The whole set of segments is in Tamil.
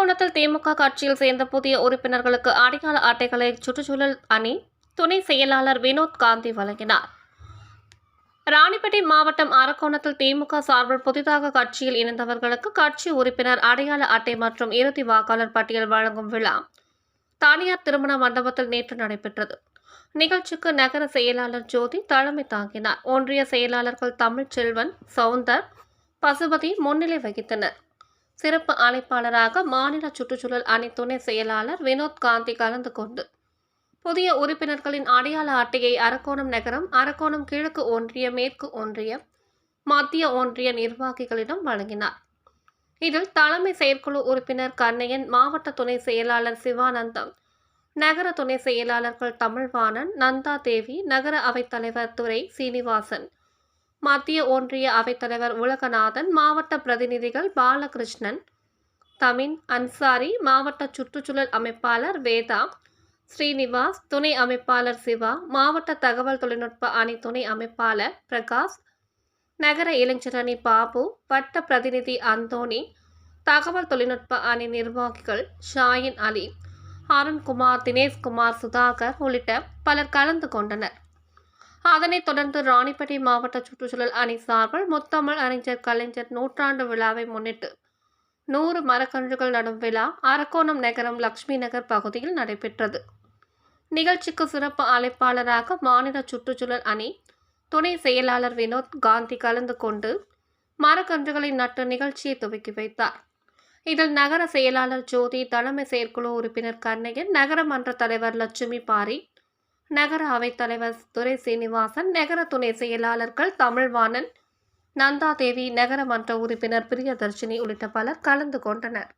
அரக்கோணத்தில் திமுக கட்சியில் சேர்ந்த புதிய உறுப்பினர்களுக்கு அடையாள அட்டைகளை சுற்றுச்சூழல் அணி துணை செயலாளர் வினோத் காந்தி வழங்கினார். ராணிப்பேட்டை மாவட்டம் அரக்கோணத்தில் திமுக சார்பில் புதிதாக கட்சியில் இணைந்தவர்களுக்கு கட்சி உறுப்பினர் அடையாள அட்டை மற்றும் இறுதி வாக்காளர் பட்டியல் வழங்கும் விழா தனியார் திருமண மண்டபத்தில் நேற்று நடைபெற்றது. நிகழ்ச்சிக்கு நகர செயலாளர் ஜோதி தலைமை தாங்கினார். ஒன்றிய செயலாளர்கள் தமிழ்ச்செல்வன், சவுந்தர், பசுபதி முன்னிலை வகித்தனர். சிறப்பு அழைப்பாளராக மாநில சுற்றுச்சூழல் அணி துணை செயலாளர் வினோத் காந்தி கலந்து கொண்டு புதிய உறுப்பினர்களின் அடையாள அட்டையை அரக்கோணம் நகரம், அரக்கோணம் கிழக்கு ஒன்றிய, மேற்கு ஒன்றிய, மத்திய ஒன்றிய நிர்வாகிகளிடம் வழங்கினார். இதில் தலைமை செயற்குழு உறுப்பினர் கண்ணையன், மாவட்ட துணை செயலாளர் சிவானந்தம், நகர துணை செயலாளர்கள் தமிழ்வாணன், நந்தா தேவி, நகர அவைத்தலைவர் துரை சீனிவாசன், மத்திய ஒன்றிய அவைத்தலைவர் உலகநாதன், மாவட்ட பிரதிநிதிகள் பாலகிருஷ்ணன், தமின், அன்சாரி, மாவட்ட சுற்றுச்சூழல் அமைப்பாளர் வேதா, ஸ்ரீனிவாஸ், துணை அமைப்பாளர் சிவா, மாவட்ட தகவல் தொழில்நுட்ப அணி துணை அமைப்பாளர் பிரகாஷ், நகர இளைஞர் அணி பாபு, வட்ட பிரதிநிதி அந்தோணி, தகவல் தொழில்நுட்ப அணி நிர்வாகிகள் ஷாயின் அலி, அருண்குமார், தினேஷ்குமார், சுதாகர் உள்ளிட்ட பலர் கலந்து கொண்டனர். அதனைத் தொடர்ந்து ராணிப்பேட்டை மாவட்ட சுற்றுச்சூழல் அணி சார்பில் முத்தமிழ் அறிஞர் கலைஞர் நூற்றாண்டு விழாவை முன்னிட்டு 100 மரக்கன்றுகள் நடும் விழா அரக்கோணம் நகரம் லட்சுமி நகர் பகுதியில் நடைபெற்றது. நிகழ்ச்சிக்கு சிறப்பு அழைப்பாளராக மாநில சுற்றுச்சூழல் அணி துணை செயலாளர் வினோத் காந்தி கலந்து கொண்டு மரக்கன்றுகளை நட்டு நிகழ்ச்சியை துவக்கி வைத்தார். இதில் நகர செயலாளர் ஜோதி, தலைமை செயற்குழு உறுப்பினர் கண்ணையன், நகர மன்ற தலைவர் லட்சுமி பாரி, நகர அவைத்தலைவர் துரை சீனிவாசன், நகர துணை செயலாளர்கள் தமிழ்வாணன், நந்தா தேவி, நகர மன்ற உறுப்பினர் பிரியதர்ஷினி உள்ளிட்ட பலர் கலந்து கொண்டனர்.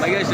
மகேஷ்